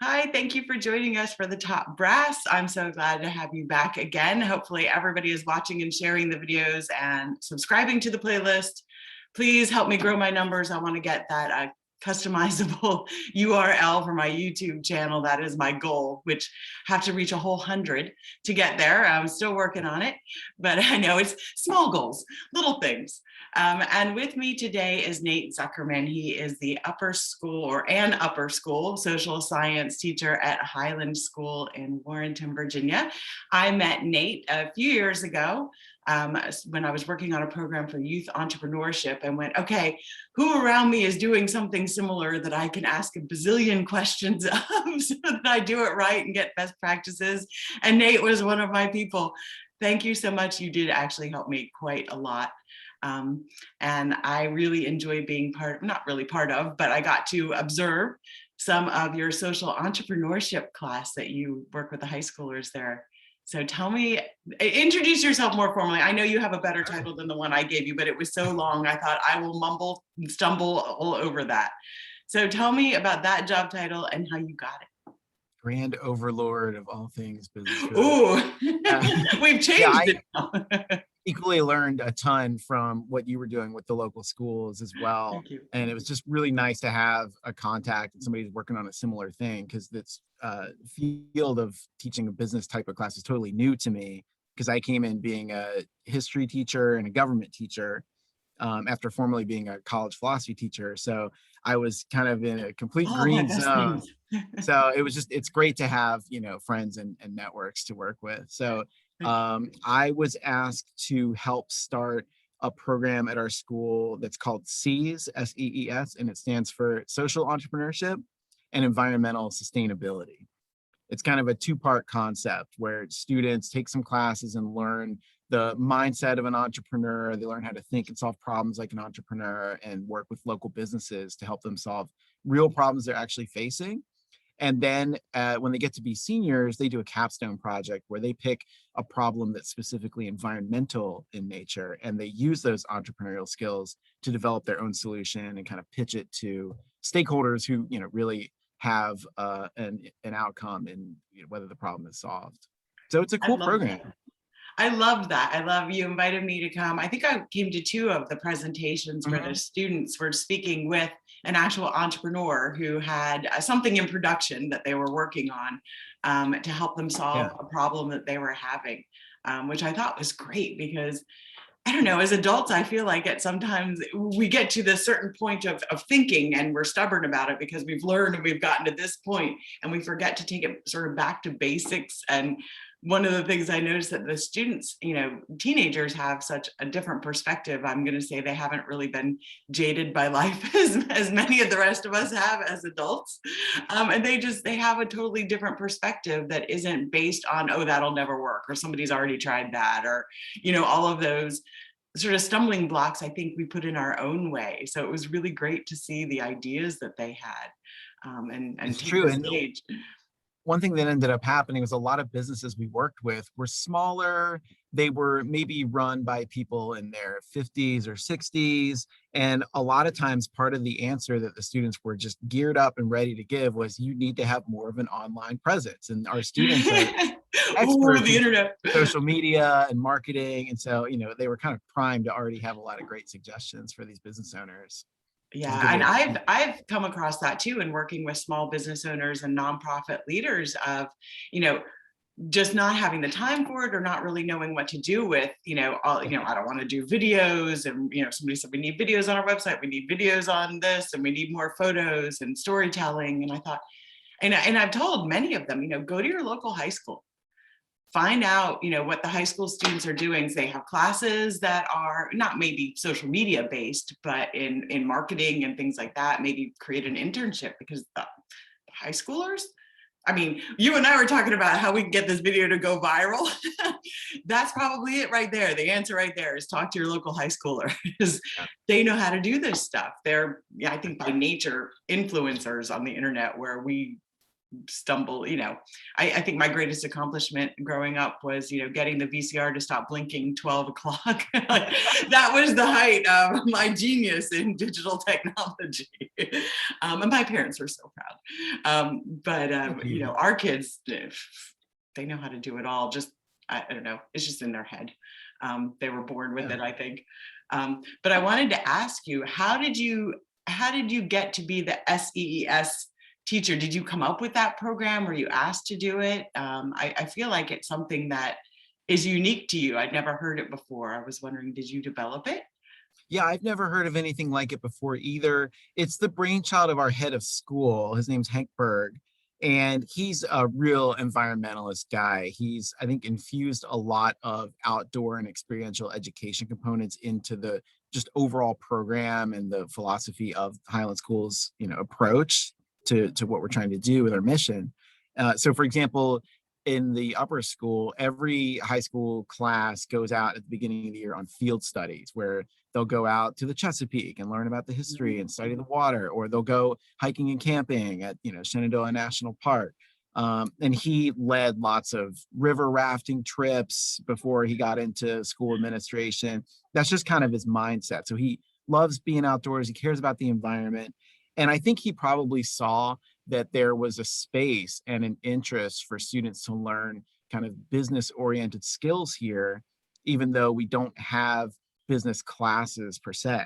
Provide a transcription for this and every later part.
Hi, thank you for joining us for the Top Brass. I'm so glad to have you back again. Hopefully everybody is watching and sharing the videos and subscribing to the playlist. Please help me grow my numbers. I want to get that customizable URL for my YouTube channel. That is my goal, which I have to reach a whole 100 to get there. I'm still working on it, but I know it's small goals, little things. And with me today is Nate Zuckerman. He is the upper school social science teacher at Highland School in Warrenton, Virginia. I met Nate a few years ago when I was working on a program for youth entrepreneurship, and went, okay, who around me is doing something similar that I can ask a bazillion questions of so that I do it right and get best practices? And Nate was one of my people. Thank you so much. You did actually help me quite a lot. And I really enjoy being not really part of, but I got to observe some of your social entrepreneurship class that you work with the high schoolers there. So tell me, introduce yourself more formally. I know you have a better title than the one I gave you, but it was so long, I thought I will mumble and stumble all over that. So tell me about that job title and how you got it. Grand overlord of all things business. Ooh, we've changed it now. Equally learned a ton from what you were doing with the local schools as well. Thank you. And it was just really nice to have a contact and somebody who's working on a similar thing, because this field of teaching a business type of class is totally new to me, because I came in being a history teacher and a government teacher after formerly being a college philosophy teacher. So I was kind of in a complete green zone. So it's great to have, friends and networks to work with. So I was asked to help start a program at our school that's called SEES, S-E-E-S, and it stands for Social Entrepreneurship and Environmental Sustainability. It's kind of a two-part concept where students take some classes and learn the mindset of an entrepreneur. They learn how to think and solve problems like an entrepreneur, and work with local businesses to help them solve real problems they're actually facing. And then when they get to be seniors, they do a capstone project where they pick a problem that's specifically environmental in nature, and they use those entrepreneurial skills to develop their own solution and kind of pitch it to stakeholders who, really have an outcome in whether the problem is solved. So it's a cool program. I loved that. I love you invited me to come. I think I came to 2 of the presentations where the students were speaking with an actual entrepreneur who had something in production that they were working on to help them solve a problem that they were having, which I thought was great, because I don't know, as adults, I feel like sometimes we get to this certain point of thinking, and we're stubborn about it because we've learned and we've gotten to this point, and we forget to take it sort of back to basics. And one of the things I noticed that the students, teenagers have such a different perspective. I'm going to say they haven't really been jaded by life as many of the rest of us have as adults. And they have a totally different perspective that isn't based on, oh, that'll never work, or somebody's already tried that, or, all of those sort of stumbling blocks I think we put in our own way. So it was really great to see the ideas that they had and it's take true. the stage. One thing that ended up happening was a lot of businesses we worked with were smaller. They were maybe run by people in their 50s or 60s. And a lot of times part of the answer that the students were just geared up and ready to give was, you need to have more of an online presence. And our students are experts the internet, social media and marketing. And so, they were kind of primed to already have a lot of great suggestions for these business owners. Yeah, and I've come across that too in working with small business owners and nonprofit leaders of, just not having the time for it, or not really knowing what to do with, I don't want to do videos, and somebody said we need videos on our website, we need videos on this, and we need more photos and storytelling. And I thought, and I've told many of them, go to your local high school. Find out, what the high school students are doing. So they have classes that are not maybe social media based, but in marketing and things like that. Maybe create an internship, because the high schoolers, I mean, you and I were talking about how we can get this video to go viral. That's probably it right there. The answer right there is talk to your local high schooler, because they know how to do this stuff. They're, I think by nature, influencers on the internet, where we stumble. I think my greatest accomplishment growing up was getting the VCR to stop blinking 12 o'clock. That was the height of my genius in digital technology. And my parents were so proud. Thank You you. know, our kids, they know how to do it all. Just, I don't know, it's just in their head. They were born with Yeah. it, I think. But I wanted to ask you, how did you get to be the SEES teacher? Did you come up with that program? Were you asked to do it? I feel like it's something that is unique to you. I'd never heard it before. I was wondering, did you develop it? Yeah, I've never heard of anything like it before either. It's the brainchild of our head of school. His name's Hank Berg, and he's a real environmentalist guy. He's, I think, infused a lot of outdoor and experiential education components into the just overall program and the philosophy of Highland School's, approach to what we're trying to do with our mission. So, for example, in the upper school, every high school class goes out at the beginning of the year on field studies where they'll go out to the Chesapeake and learn about the history and study the water, or they'll go hiking and camping at, Shenandoah National Park. And he led lots of river rafting trips before he got into school administration. That's just kind of his mindset. So he loves being outdoors. He cares about the environment. And I think he probably saw that there was a space and an interest for students to learn kind of business oriented skills here, even though we don't have business classes per se.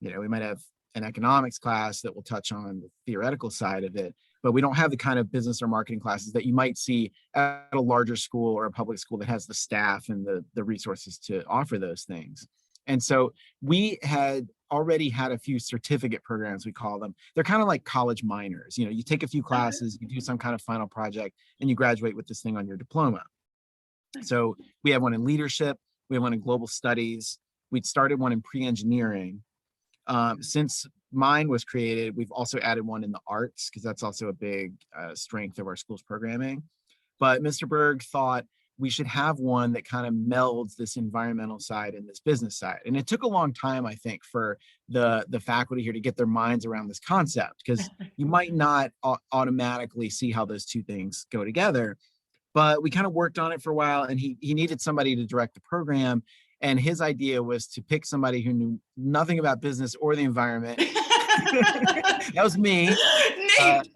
We might have an economics class that will touch on the theoretical side of it, but we don't have the kind of business or marketing classes that you might see at a larger school or a public school that has the staff and the resources to offer those things. And so we had already had a few certificate programs, we call them. They're kind of like college minors. You take a few Okay. classes, you do some kind of final project, and you graduate with this thing on your diploma. So we have one in leadership, we have one in global studies, we'd started one in pre-engineering. Since mine was created, we've also added one in the arts because that's also a big strength of our school's programming. But Mr. Berg thought we should have one that kind of melds this environmental side and this business side. And it took a long time, I think, for the faculty here to get their minds around this concept, because you might not automatically see how those two things go together. But we kind of worked on it for a while, and he needed somebody to direct the program. And his idea was to pick somebody who knew nothing about business or the environment. That was me. Nate.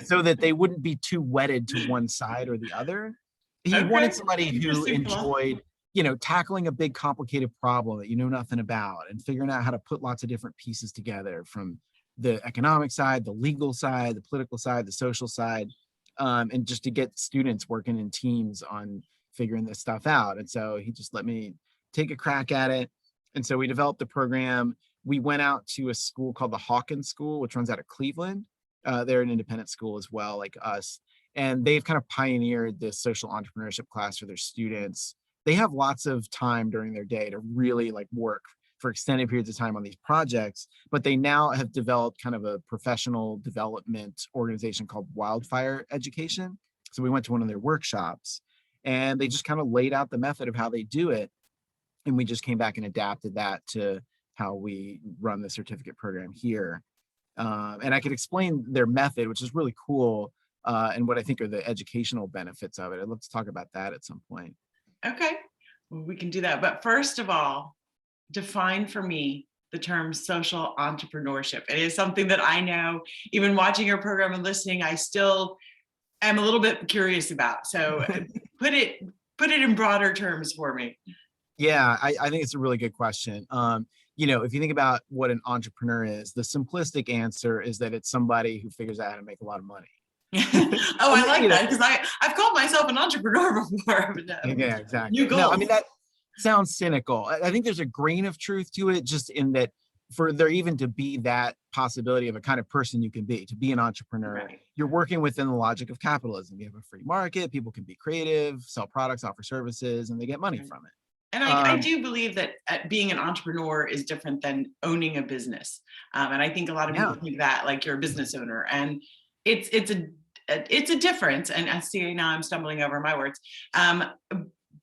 So that they wouldn't be too wedded to one side or the other. He wanted Okay. somebody who Interesting philosophy. enjoyed, tackling a big complicated problem that you know nothing about and figuring out how to put lots of different pieces together from the economic side, the legal side, the political side, the social side, and just to get students working in teams on figuring this stuff out. And so he just let me take a crack at it. And so we developed the program. We went out to a school called the Highland School, which runs out of Cleveland. They're an independent school as well, like us. And they've kind of pioneered this social entrepreneurship class for their students. They have lots of time during their day to really work for extended periods of time on these projects, but they now have developed kind of a professional development organization called Wildfire Education. So we went to one of their workshops and they just kind of laid out the method of how they do it. And we just came back and adapted that to how we run the certificate program here. And I could explain their method, which is really cool, and what I think are the educational benefits of it. I'd love to talk about that at some point. Okay. Well, we can do that. But first of all, define for me the term social entrepreneurship. It is something that I know, even watching your program and listening, I still am a little bit curious about. So put it in broader terms for me. Yeah, I think it's a really good question. If you think about what an entrepreneur is, the simplistic answer is that it's somebody who figures out how to make a lot of money. Oh, And I like that, because I've called myself an entrepreneur before. yeah, New exactly. No, I goals. mean, that sounds cynical. I think there's a grain of truth to it, just in that for there even to be that possibility of a kind of person you can be, to be an entrepreneur, Right. you're working within the logic of capitalism. You have a free market, people can be creative, sell products, offer services, and they get money from it. And I do believe that being an entrepreneur is different than owning a business. And I think a lot of Yeah. people think that, like, you're a business owner, and it's a difference. And I see now I'm stumbling over my words.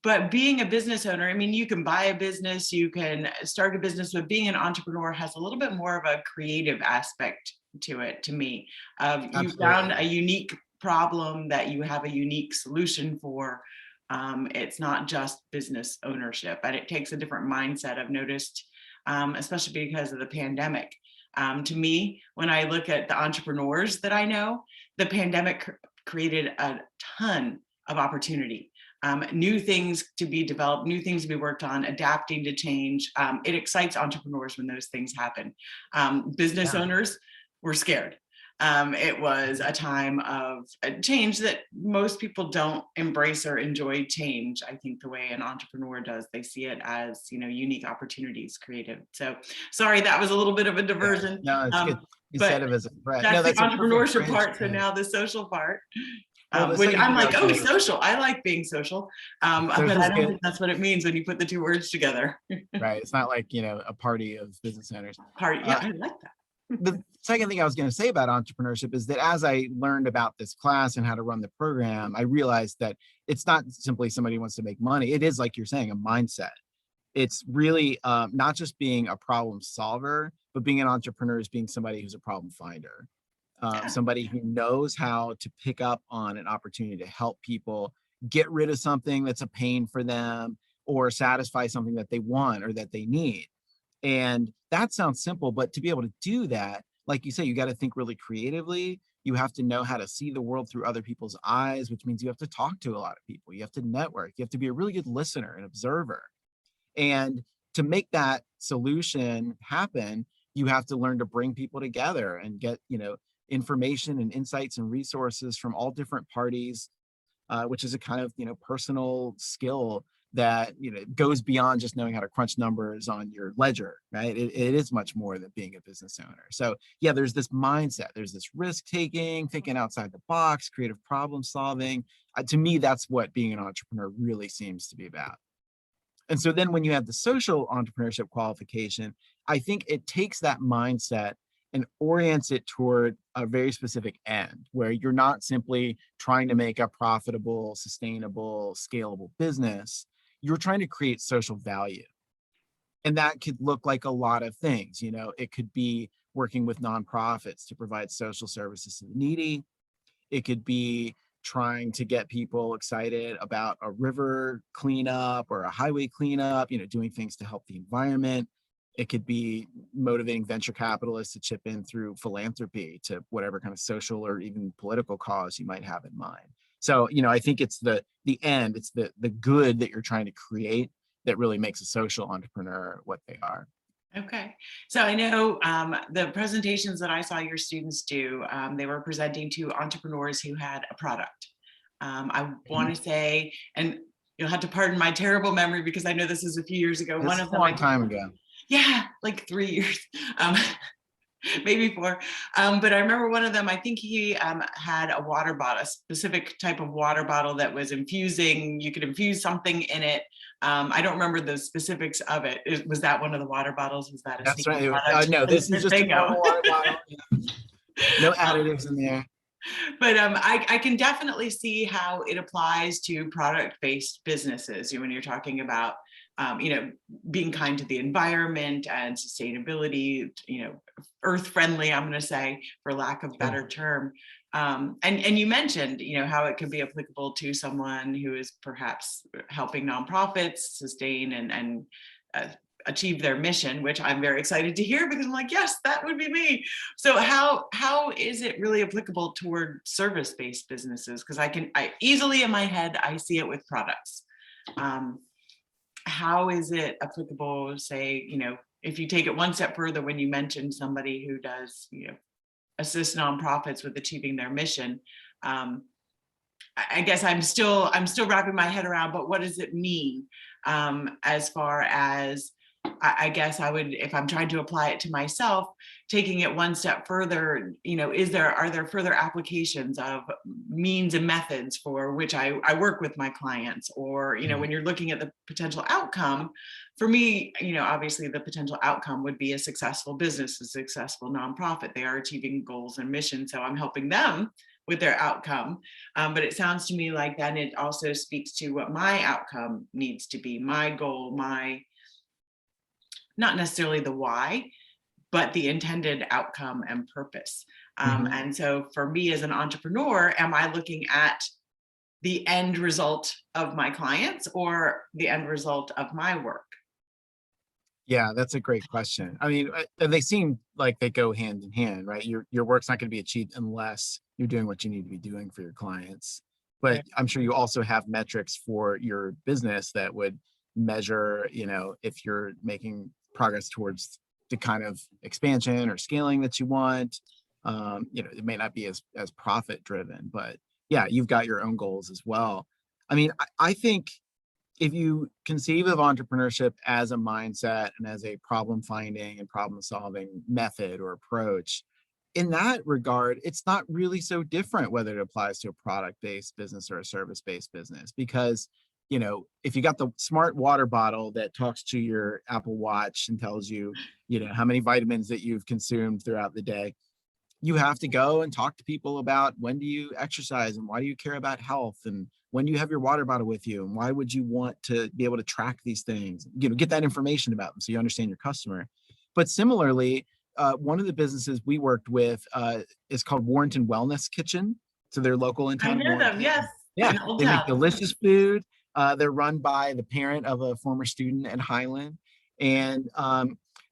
But being a business owner, I mean, you can buy a business, you can start a business, but being an entrepreneur has a little bit more of a creative aspect to it, to me. You found Absolutely. a unique problem that you have a unique solution for. It's not just business ownership, but it takes a different mindset. I've noticed, especially because of the pandemic. To me, when I look at the entrepreneurs that I know, the pandemic created a ton of opportunity. New things to be developed, new things to be worked on, adapting to change. It excites entrepreneurs when those things happen. Business owners were scared. It was a time of a change that most people don't embrace or enjoy change. I think the way an entrepreneur does, they see it as, unique opportunities created. So sorry, that was a little bit of a diversion. No, it's good. You But said it as a threat. that's No, the that's a perfect entrepreneurship bridge. part. So now the social part. Well, the Which second I'm thing I like, was oh, gonna- social. I like being social. But I Social's don't good. think that's what it means when you put the two words together. Right. It's not like, a party of business owners. Yeah, I like that. The second thing I was going to say about entrepreneurship is that as I learned about this class and how to run the program, I realized that it's not simply somebody who wants to make money. It is, like you're saying, a mindset. It's really not just being a problem solver, but being an entrepreneur is being somebody who's a problem finder. Somebody who knows how to pick up on an opportunity to help people get rid of something that's a pain for them or satisfy something that they want or that they need. And that sounds simple, but to be able to do that, like you say, you got to think really creatively. You have to know how to see the world through other people's eyes, which means you have to talk to a lot of people. You have to network. You have to be a really good listener and observer. And to make that solution happen, you have to learn to bring people together and get, information and insights and resources from all different parties, which is a kind of, personal skill that, goes beyond just knowing how to crunch numbers on your ledger, right? It is much more than being a business owner. So yeah, there's this mindset, there's this risk taking, thinking outside the box, creative problem solving. To me, that's what being an entrepreneur really seems to be about. And so then when you have the social entrepreneurship qualification, I think it takes that mindset and orients it toward a very specific end where you're not simply trying to make a profitable, sustainable, scalable business. You're trying to create social value. And that could look like a lot of things. It could be working with nonprofits to provide social services to the needy. It could be trying to get people excited about a river cleanup or a highway cleanup, doing things to help the environment. It could be motivating venture capitalists to chip in through philanthropy to whatever kind of social or even political cause you might have in mind. So, I think it's the end, it's the good that you're trying to create that really makes a social entrepreneur what they are. Okay. So I know the presentations that I saw your students do, they were presenting to entrepreneurs who had a product. I want to say, and you'll have to pardon my terrible memory because I know this is a few years ago. One of them, a long time ago. Yeah, like 3 years. Maybe 4. But I remember one of them, I think he had a water bottle, a specific type of water bottle that was infusing, you could infuse something in it. I don't remember the specifics of it. Was that one of the water bottles? Was that a That's right. product? No, this is just a normal water bottle. No additives in there. But I can definitely see how it applies to product-based businesses. When you're talking about being kind to the environment and sustainability, earth friendly, I'm going to say, for lack of better term. And you mentioned, how it can be applicable to someone who is perhaps helping nonprofits sustain and achieve their mission, which I'm very excited to hear because I'm like, yes, that would be me. So how is it really applicable toward service-based businesses? Because I easily in my head, I see it with products. How is it applicable, say, if you take it one step further, when you mentioned somebody who does, assist nonprofits with achieving their mission? I guess I'm still wrapping my head around, but what does it mean as far as, I guess I would, if I'm trying to apply it to myself, taking it one step further, are there further applications of means and methods for which I work with my clients? Or, when you're looking at the potential outcome, for me, obviously the potential outcome would be a successful business, a successful nonprofit. They are achieving goals and missions. So I'm helping them with their outcome. But it sounds to me like then it also speaks to what my outcome needs to be, my goal, not necessarily the why, but the intended outcome and purpose. And so for me as an entrepreneur, am I looking at the end result of my clients or the end result of my work? Yeah, that's a great question. I mean, they seem like they go hand in hand, right? Your work's not going to be achieved unless you're doing what you need to be doing for your clients. But Right. I'm sure you also have metrics for your business that would measure, if you're making progress towards the kind of expansion or scaling that you want. It may not be as profit driven, but yeah, you've got your own goals as well. I mean, I think if you conceive of entrepreneurship as a mindset and as a problem finding and problem solving method or approach, in that regard, it's not really so different whether it applies to a product based business or a service based business. Because, if you got the smart water bottle that talks to your Apple Watch and tells you, how many vitamins that you've consumed throughout the day, you have to go and talk to people about when do you exercise and why do you care about health and when do you have your water bottle with you and why would you want to be able to track these things, get that information about them so you understand your customer. But similarly, one of the businesses we worked with is called Warrenton Wellness Kitchen. So they're local in I town in know them, Warrenton. yes, Yeah, in Old they make Town. delicious food. They're run by the parent of a former student at Highland, and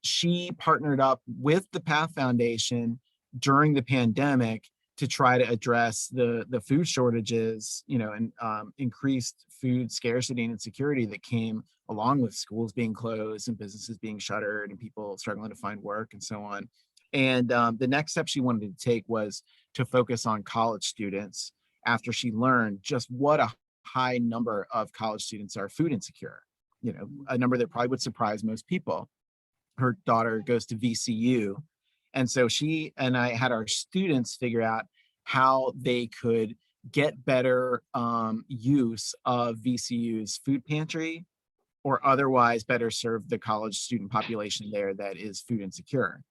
she partnered up with the Path Foundation during the pandemic to try to address the food shortages, and increased food scarcity and insecurity that came along with schools being closed and businesses being shuttered and people struggling to find work and so on. And the next step she wanted to take was to focus on college students after she learned just what a high number of college students are food insecure, a number that probably would surprise most people. Her daughter goes to VCU. And so she and I had our students figure out how they could get better use of VCU's food pantry or otherwise better serve the college student population there that is food insecure.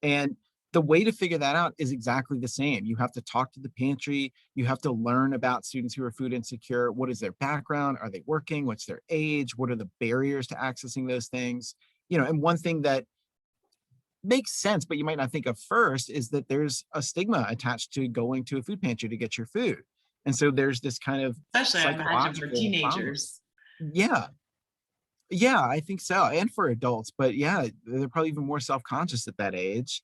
And the way to figure that out is exactly the same. You have to talk to the pantry. You have to learn about students who are food insecure. What is their background? Are they working? What's their age? What are the barriers to accessing those things? And one thing that makes sense, but you might not think of first, is that there's a stigma attached to going to a food pantry to get your food. And so there's this kind of Especially, I imagine, for psychological problem. teenagers. Yeah. Yeah, I think so. And for adults, but yeah, they're probably even more self-conscious at that age,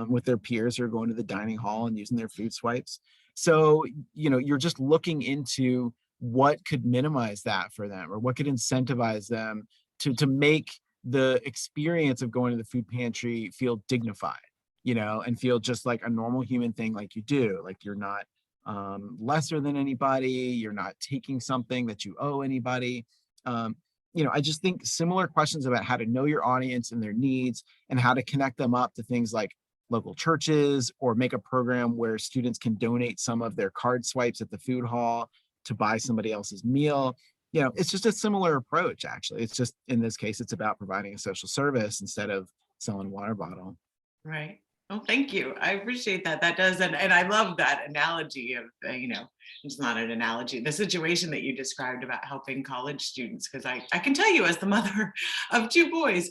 with their peers who are going to the dining hall and using their food swipes. So, you're just looking into what could minimize that for them or what could incentivize them to make the experience of going to the food pantry feel dignified, and feel just like a normal human thing like you do. Like you're not lesser than anybody, you're not taking something that you owe anybody. Um, I just think similar questions about how to know your audience and their needs and how to connect them up to things like local churches or make a program where students can donate some of their card swipes at the food hall to buy somebody else's meal. It's just a similar approach, actually. It's just in this case, it's about providing a social service instead of selling a water bottle. Right. Oh, thank you. I appreciate that. That does, and I love that analogy of, it's not an analogy, the situation that you described about helping college students, because I can tell you as the mother of two boys,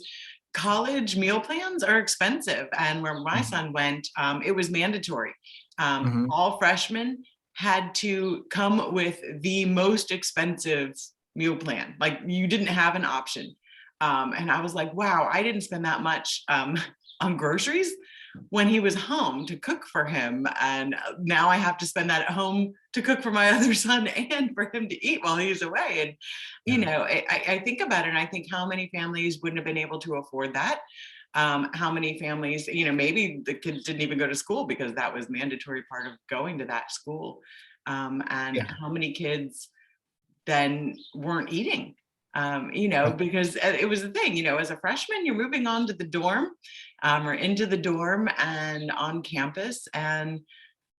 college meal plans are expensive. And where my Mhm. son went, it was mandatory. Mhm. All freshmen had to come with the most expensive meal plan. Like you didn't have an option. And I was like, wow, I didn't spend that much on groceries when he was home to cook for him. And now I have to spend that at home to cook for my other son and for him to eat while he's away. And, Yeah. I think about it and I think how many families wouldn't have been able to afford that. How many families, maybe the kids didn't even go to school because that was mandatory part of going to that school. And Yeah. how many kids then weren't eating, Yeah. because it was the thing, as a freshman, you're moving on to the dorm, or into the dorm and on campus, and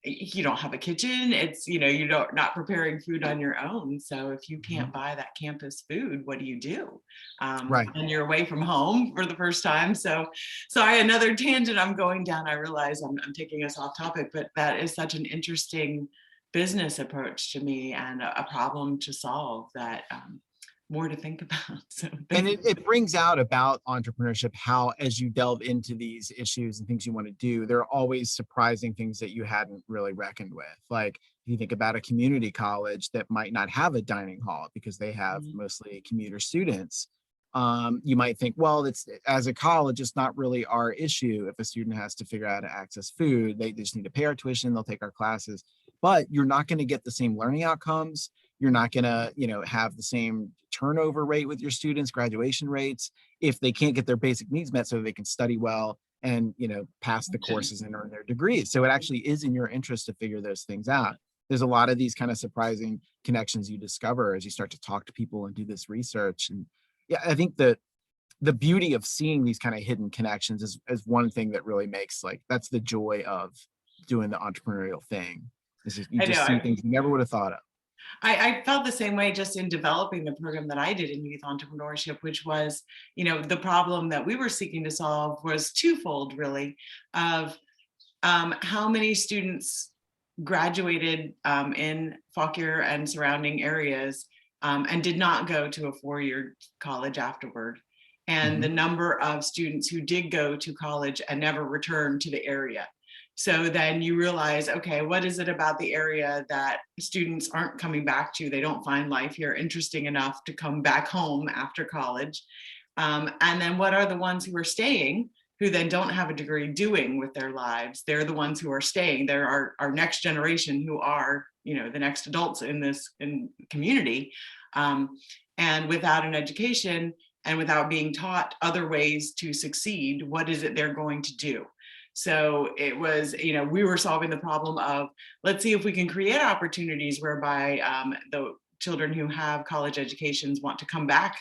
you don't have a kitchen. It's, you don't not preparing food on your own. So if you Mhm. can't buy that campus food, what do you do? Right. And you're away from home for the first time. So sorry, another tangent I'm going down. I realize I'm taking us off topic, but that is such an interesting business approach to me and a problem to solve that, more to think about. So And thank you. it brings out about entrepreneurship how, as you delve into these issues and things you want to do, there are always surprising things that you hadn't really reckoned with. Like if you think about a community college that might not have a dining hall because they have mostly commuter students, You might think, well, it's as a college, it's not really our issue. If a student has to figure out how to access food, they just need to pay our tuition, they'll take our classes. But you're not going to get the same learning outcomes. You're not going to, have the same turnover rate with your students, graduation rates, if they can't get their basic needs met so they can study well and, pass the courses and earn their degrees. So it actually is in your interest to figure those things out. There's a lot of these kind of surprising connections you discover as you start to talk to people and do this research. And yeah, I think that the beauty of seeing these kind of hidden connections is one thing that really makes, like, that's the joy of doing the entrepreneurial thing, is you I just know. see things you never would have thought of. I felt the same way just in developing the program that I did in youth entrepreneurship, which was, the problem that we were seeking to solve was twofold, really, of how many students graduated in Fauquier and surrounding areas and did not go to a four-year college afterward. And the number of students who did go to college and never returned to the area. So then you realize, okay, what is it about the area that students aren't coming back to? They don't find life here interesting enough to come back home after college. And then what are the ones who are staying, who then don't have a degree, doing with their lives? They're the ones who are staying. They're our next generation, who are, the next adults in this community. And without an education and without being taught other ways to succeed, what is it they're going to do? So it was, we were solving the problem of, let's see if we can create opportunities whereby the children who have college educations want to come back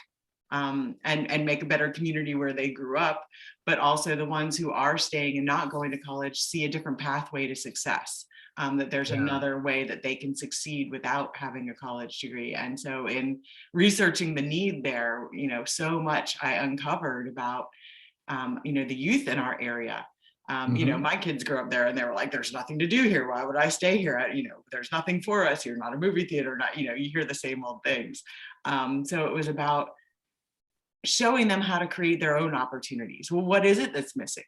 and make a better community where they grew up, but also the ones who are staying and not going to college see a different pathway to success, that there's another way that they can succeed without having a college degree. And so in researching the need there, so much I uncovered about, the youth in our area. My kids grew up there and they were like, there's nothing to do here. Why would I stay here? There's nothing for us. You're not a movie theater, not, you hear the same old things. So it was about showing them how to create their own opportunities. Well, what is it that's missing?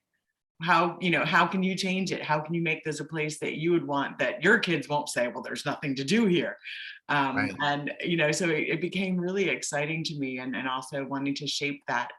How can you change it? How can you make this a place that you would want, that your kids won't say, well, there's nothing to do here. Right. And, so it became really exciting to me, and also wanting to shape that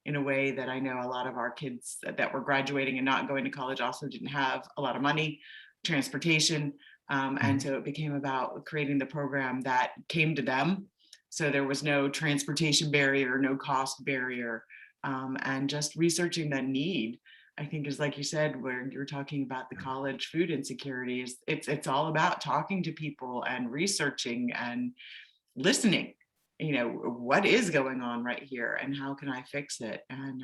in a way that I know a lot of our kids that were graduating and not going to college also didn't have a lot of money, transportation. And so it became about creating the program that came to them. So there was no transportation barrier, no cost barrier, and just researching that need. I think is, like you said, where you're talking about the college food insecurities, it's all about talking to people and researching and listening. What is going on right here and how can I fix it? And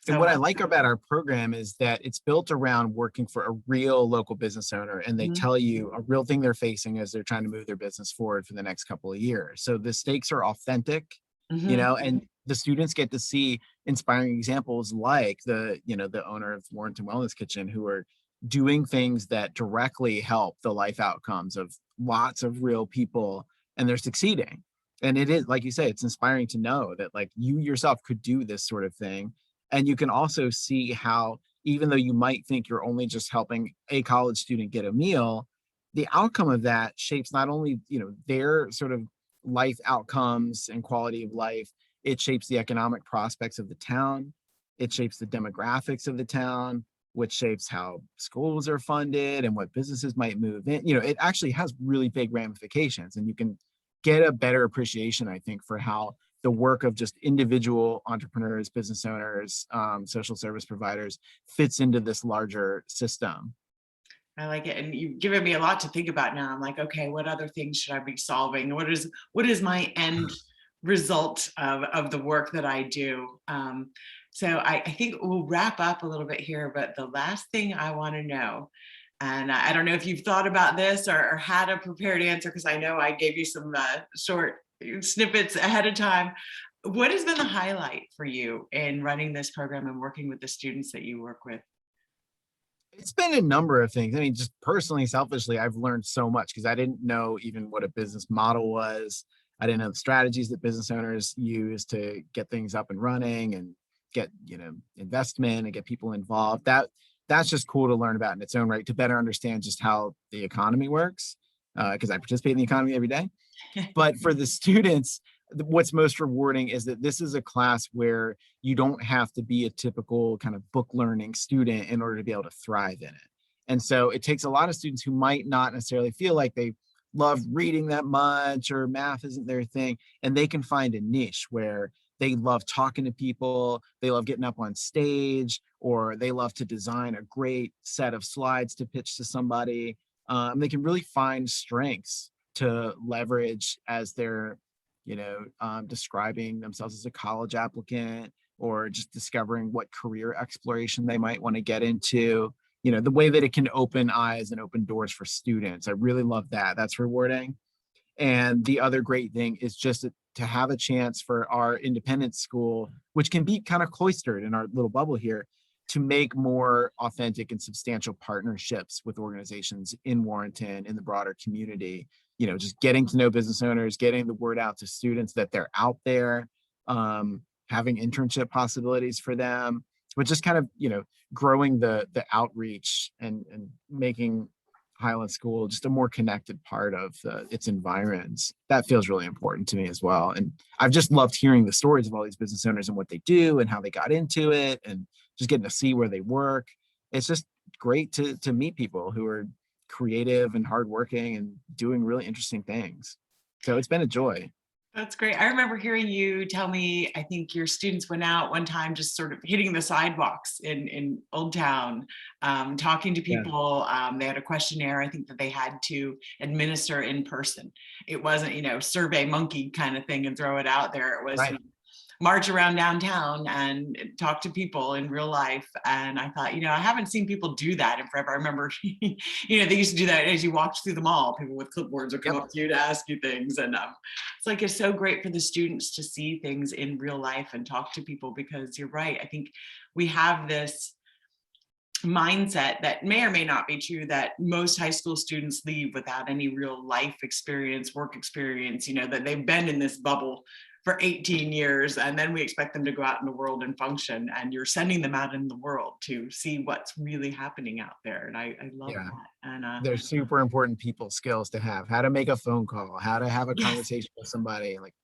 And what I like about our program is that it's built around working for a real local business owner, and they tell you a real thing they're facing as they're trying to move their business forward for the next couple of years. So the stakes are authentic, and the students get to see inspiring examples like the owner of Warrenton Wellness Kitchen, who are doing things that directly help the life outcomes of lots of real people, and they're succeeding. And it is, like you say, it's inspiring to know that, like, you yourself could do this sort of thing. And you can also see how, even though you might think you're only just helping a college student get a meal, the outcome of that shapes not only, their sort of life outcomes and quality of life, it shapes the economic prospects of the town. It shapes the demographics of the town, which shapes how schools are funded and what businesses might move in. It actually has really big ramifications, and you can get a better appreciation, I think, for how the work of just individual entrepreneurs, business owners, social service providers fits into this larger system. I like it. And you've given me a lot to think about now. I'm like, okay, what other things should I be solving? What is my end result of the work that I do? So I think we'll wrap up a little bit here, but the last thing I want to know, and I don't know if you've thought about this or had a prepared answer, because I know I gave you some short snippets ahead of time. What has been the highlight for you in running this program and working with the students that you work with? It's been a number of things. I mean, just personally, selfishly, I've learned so much because I didn't know even what a business model was. I didn't know the strategies that business owners use to get things up and running and get, investment and get people involved. That's just cool to learn about in its own right, to better understand just how the economy works, because I participate in the economy every day. But for the students, what's most rewarding is that this is a class where you don't have to be a typical kind of book learning student in order to be able to thrive in it. And so it takes a lot of students who might not necessarily feel like they love reading that much or math isn't their thing, and they can find a niche where they love talking to people, they love getting up on stage, or they love to design a great set of slides to pitch to somebody. They can really find strengths to leverage as they're, describing themselves as a college applicant, or just discovering what career exploration they might want to get into. The way that it can open eyes and open doors for students. I really love that. That's rewarding. And the other great thing is just to have a chance for our independent school, which can be kind of cloistered in our little bubble here, to make more authentic and substantial partnerships with organizations in Warrenton, in the broader community. Just getting to know business owners, getting the word out to students that they're out there, having internship possibilities for them, but just kind of, growing the outreach and making Highland School just a more connected part of its environs. That feels really important to me as well. And I've just loved hearing the stories of all these business owners and what they do and how they got into it, and just getting to see where they work. It's just great to meet people who are creative and hardworking and doing really interesting things. So it's been a joy. That's great. I remember hearing you tell me, I think your students went out one time just sort of hitting the sidewalks in Old Town, talking to Yeah. people. They had a questionnaire, I think, that they had to administer in person. It wasn't, survey monkey kind of thing and throw it out there. It was Right. march around downtown and talk to people in real life. And I thought, I haven't seen people do that in forever. I remember, they used to do that as you walked through the mall. People with clipboards would come Yep. up to you to ask you things. And it's so great for the students to see things in real life and talk to people, because you're right. I think we have this mindset that may or may not be true, that most high school students leave without any real life experience, work experience, that they've been in this bubble for 18 years, and then we expect them to go out in the world and function, and you're sending them out in the world to see what's really happening out there. And I love Yeah. that. And They're super important people skills to have. How to make a phone call, how to have a yes. conversation with somebody. Like,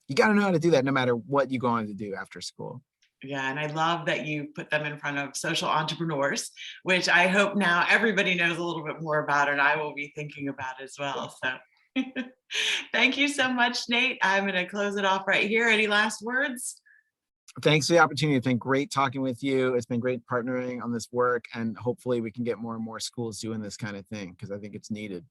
you got to know how to do that no matter what you go on to do after school. Yeah, and I love that you put them in front of social entrepreneurs, which I hope now everybody knows a little bit more about, and I will be thinking about as well. So thank you so much, Nate. I'm going to close it off right here. Any last words? Thanks for the opportunity. It's been great talking with you. It's been great partnering on this work, and hopefully we can get more and more schools doing this kind of thing, because I think it's needed.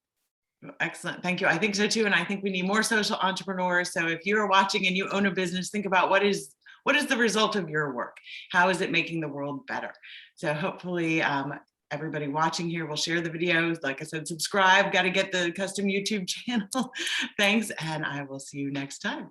Excellent. Thank you. I think so too. And I think we need more social entrepreneurs. So if you're watching and you own a business, think about what is the result of your work? How is it making the world better? So hopefully everybody watching here will share the videos. Like I said, subscribe, got to get the custom YouTube channel. Thanks. And I will see you next time.